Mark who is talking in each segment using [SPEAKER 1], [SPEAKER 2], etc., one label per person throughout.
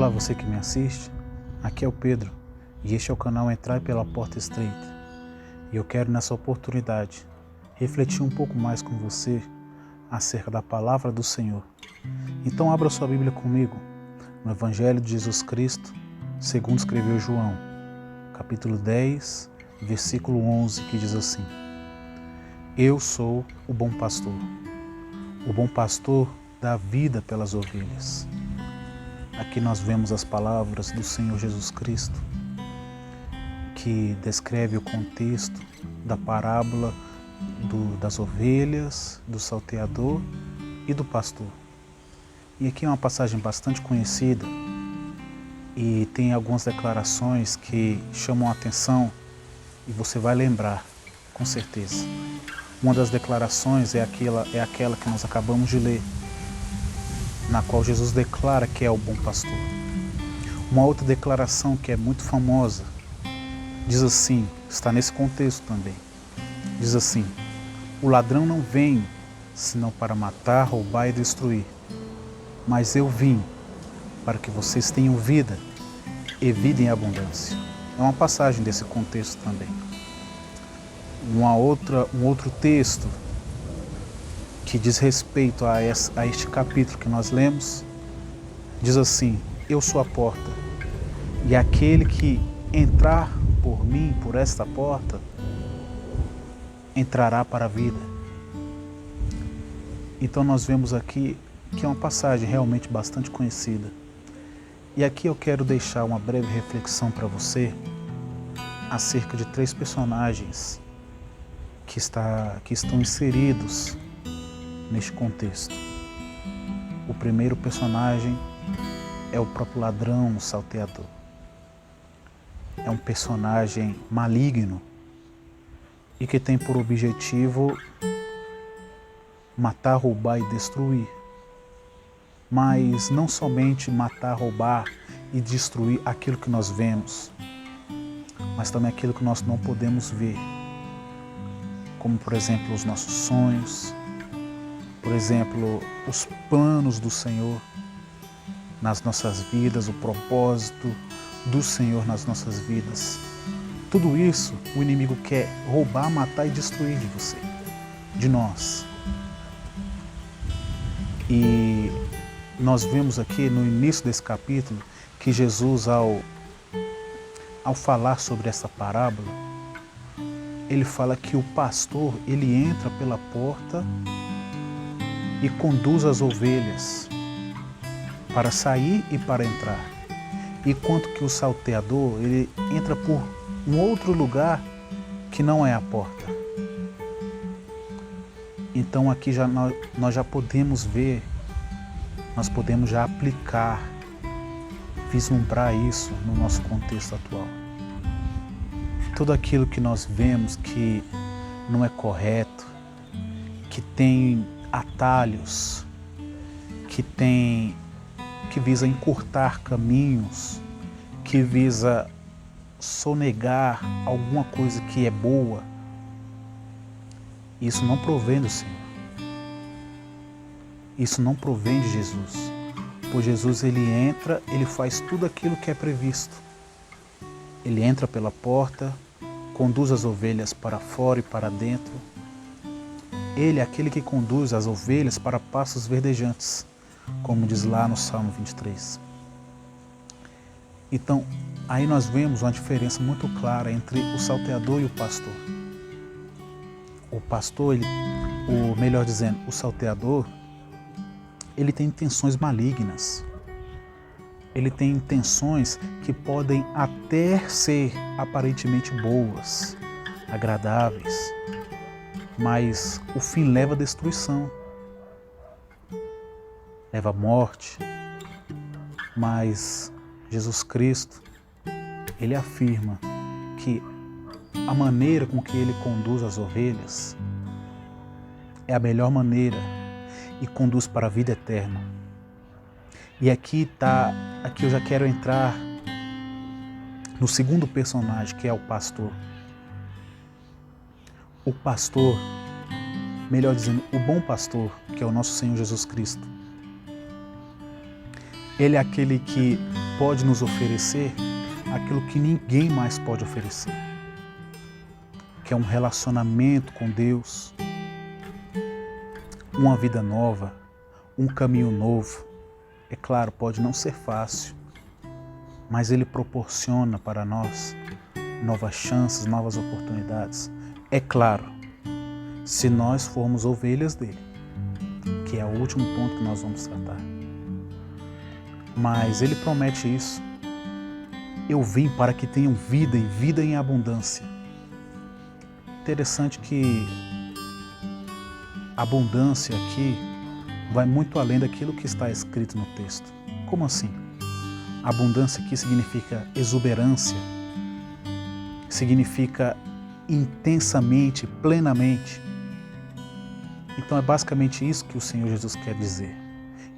[SPEAKER 1] Olá, você que me assiste, aqui é o Pedro e este é o canal Entrar pela Porta Estreita. E eu quero nessa oportunidade refletir um pouco mais com você acerca da palavra do Senhor. Então abra sua Bíblia comigo no Evangelho de Jesus Cristo, segundo escreveu João, capítulo 10, versículo 11, que diz assim: Eu sou o bom pastor. O bom pastor dá vida pelas ovelhas. Aqui nós vemos as palavras do Senhor Jesus Cristo, que descreve o contexto da parábola das ovelhas, do salteador e do pastor. E aqui é uma passagem bastante conhecida e tem algumas declarações que chamam a atenção e você vai lembrar, com certeza. Uma das declarações é aquela que nós acabamos de ler, na qual Jesus declara que é o bom pastor. Uma outra declaração que é muito famosa, diz assim, está nesse contexto também, diz assim: o ladrão não vem senão para matar, roubar e destruir, mas eu vim para que vocês tenham vida e vida em abundância. É uma passagem desse contexto também. Um outro texto que diz respeito a este capítulo que nós lemos, diz assim: eu sou a porta, e aquele que entrar por mim, por esta porta, entrará para a vida. Então nós vemos aqui que é uma passagem realmente bastante conhecida. E aqui eu quero deixar uma breve reflexão para você acerca de 3 personagens que estão inseridos neste contexto. O primeiro personagem é o próprio ladrão, o salteador. É um personagem maligno e que tem por objetivo matar, roubar e destruir. Mas não somente matar, roubar e destruir aquilo que nós vemos, mas também aquilo que nós não podemos ver, como por exemplo os nossos sonhos, por exemplo os planos do Senhor nas nossas vidas, o propósito do Senhor nas nossas vidas. Tudo isso o inimigo quer roubar, matar e destruir de você, de nós. E nós vemos aqui no início desse capítulo que Jesus, ao falar sobre essa parábola, ele fala que o pastor, ele entra pela porta e conduz as ovelhas para sair e para entrar. Enquanto que o salteador, ele entra por um outro lugar que não é a porta. Então aqui nós já podemos ver, nós podemos já aplicar, vislumbrar isso no nosso contexto atual. Tudo aquilo que nós vemos que não é correto, que tem atalhos, que visa encurtar caminhos, que visa sonegar alguma coisa que é boa, isso não provém do Senhor. Isso não provém de Jesus. Pois Jesus, ele entra, ele faz tudo aquilo que é previsto. Ele entra pela porta, conduz as ovelhas para fora e para dentro. Ele é aquele que conduz as ovelhas para pastos verdejantes, como diz lá no Salmo 23. Então, aí nós vemos uma diferença muito clara entre o salteador e o pastor. O pastor, o salteador, ele tem intenções malignas. Ele tem intenções que podem até ser aparentemente boas, agradáveis, mas o fim leva à destruição, leva à morte. Mas Jesus Cristo, ele afirma que a maneira com que ele conduz as ovelhas é a melhor maneira e conduz para a vida eterna. E aqui eu já quero entrar no segundo personagem, que é o pastor. O pastor, melhor dizendo, o bom pastor, que é o nosso Senhor Jesus Cristo. Ele é aquele que pode nos oferecer aquilo que ninguém mais pode oferecer, que é um relacionamento com Deus, uma vida nova, um caminho novo. É claro, pode não ser fácil, mas Ele proporciona para nós novas chances, novas oportunidades. É claro, se nós formos ovelhas dele, que é o último ponto que nós vamos tratar. Mas Ele promete isso. Eu vim para que tenham vida e vida em abundância. Interessante que a abundância aqui vai muito além daquilo que está escrito no texto. Como assim? Abundância aqui significa exuberância, significa intensamente, plenamente. Então é basicamente isso que o Senhor Jesus quer dizer.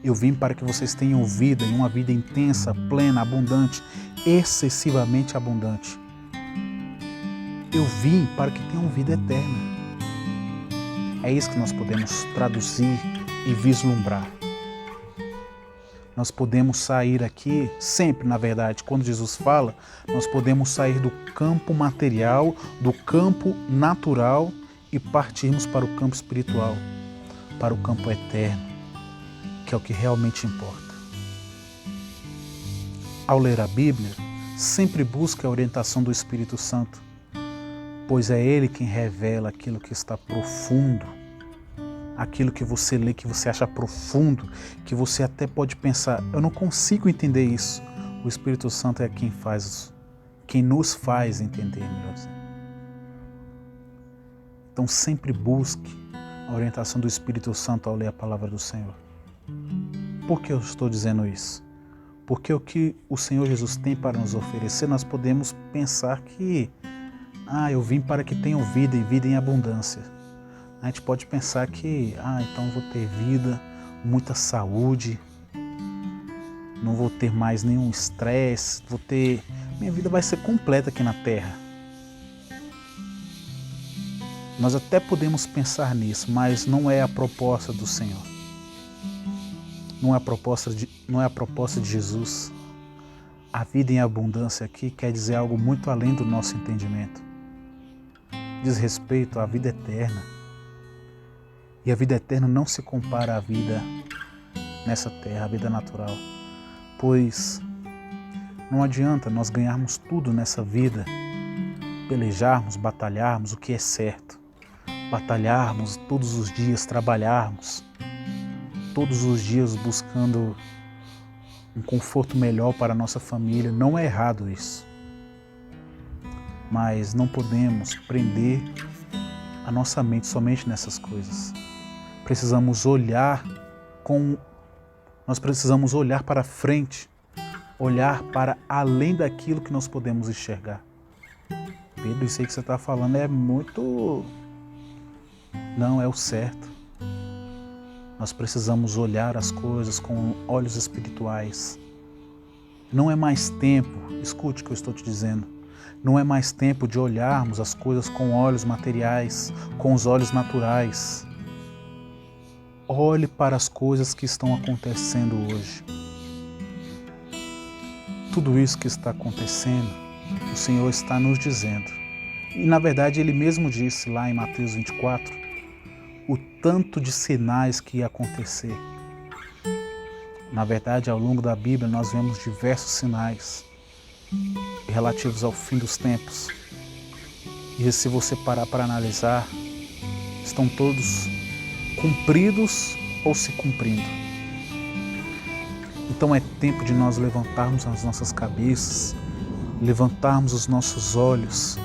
[SPEAKER 1] Eu vim para que vocês tenham vida e uma vida intensa, plena, abundante, excessivamente abundante. Eu vim para que tenham vida eterna. É isso que nós podemos traduzir e vislumbrar. Nós podemos sair aqui, sempre na verdade, quando Jesus fala, nós podemos sair do campo material, do campo natural e partirmos para o campo espiritual, para o campo eterno, que é o que realmente importa. Ao ler a Bíblia, sempre busque a orientação do Espírito Santo, pois é Ele quem revela aquilo que está profundo, aquilo que você lê, que você acha profundo, que você até pode pensar, eu não consigo entender isso. O Espírito Santo é quem faz isso, quem nos faz entender, melhor dizendo. Então sempre busque a orientação do Espírito Santo ao ler a palavra do Senhor. Por que eu estou dizendo isso? Porque o que o Senhor Jesus tem para nos oferecer, nós podemos pensar que eu vim para que tenham vida e vida em abundância. A gente pode pensar que, então vou ter vida, muita saúde, não vou ter mais nenhum estresse, minha vida vai ser completa aqui na Terra. Nós até podemos pensar nisso, mas não é a proposta do Senhor. Não é a proposta de Jesus. A vida em abundância aqui quer dizer algo muito além do nosso entendimento. Diz respeito à vida eterna. E a vida eterna não se compara à vida nessa terra, à vida natural. Pois não adianta nós ganharmos tudo nessa vida, pelejarmos, batalharmos, o que é certo. Batalharmos todos os dias, trabalharmos, todos os dias buscando um conforto melhor para a nossa família. Não é errado isso. Mas não podemos prender a nossa mente somente nessas coisas. Nós precisamos olhar para frente, olhar para além daquilo que nós podemos enxergar. Pedro, isso aí que você está falando é muito... Não é o certo. Nós precisamos olhar as coisas com olhos espirituais. Não é mais tempo, escute o que eu estou te dizendo, não é mais tempo de olharmos as coisas com olhos materiais, com os olhos naturais. Olhe para as coisas que estão acontecendo hoje. Tudo isso que está acontecendo, o Senhor está nos dizendo. E na verdade Ele mesmo disse lá em Mateus 24, o tanto de sinais que ia acontecer. Na verdade, ao longo da Bíblia, nós vemos diversos sinais relativos ao fim dos tempos. E se você parar para analisar, estão todos cumpridos ou se cumprindo. Então é tempo de nós levantarmos as nossas cabeças, levantarmos os nossos olhos,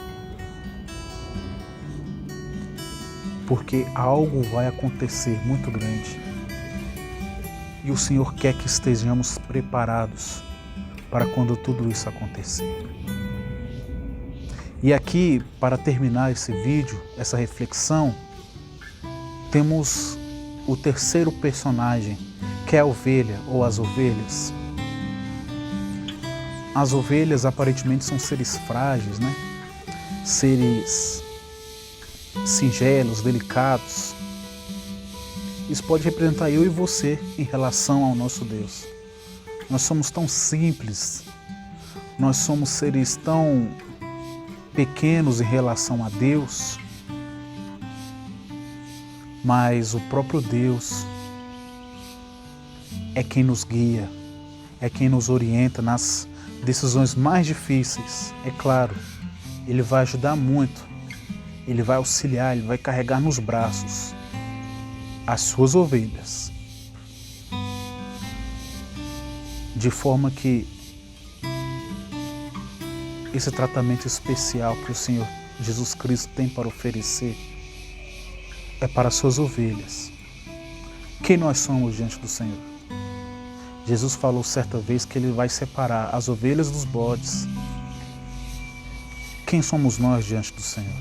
[SPEAKER 1] porque algo vai acontecer muito grande. E o Senhor quer que estejamos preparados para quando tudo isso acontecer. E aqui, para terminar esse vídeo, essa reflexão, temos o terceiro personagem, que é a ovelha ou as ovelhas. As ovelhas aparentemente são seres frágeis, né? Seres singelos, delicados. Isso pode representar eu e você em relação ao nosso Deus. Nós somos tão simples, nós somos seres tão pequenos em relação a Deus, mas o próprio Deus é quem nos guia, é quem nos orienta nas decisões mais difíceis. É claro, Ele vai ajudar muito, Ele vai auxiliar, Ele vai carregar nos braços as suas ovelhas, de forma que esse tratamento especial que o Senhor Jesus Cristo tem para oferecer é para as suas ovelhas. Quem nós somos diante do Senhor? Jesus falou certa vez que Ele vai separar as ovelhas dos bodes. Quem somos nós diante do Senhor?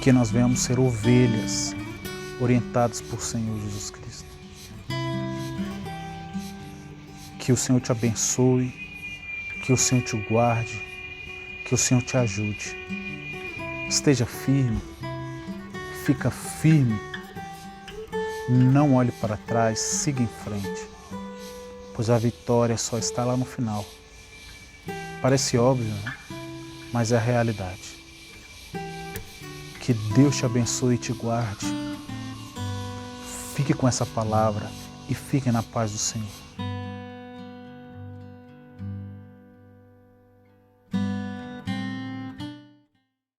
[SPEAKER 1] Que nós venhamos ser ovelhas orientadas por Senhor Jesus Cristo. Que o Senhor te abençoe, que o Senhor te guarde, que o Senhor te ajude. Esteja firme, fica firme, não olhe para trás, siga em frente, pois a vitória só está lá no final. Parece óbvio, né? Mas é a realidade. Que Deus te abençoe e te guarde. Fique com essa palavra e fique na paz do Senhor.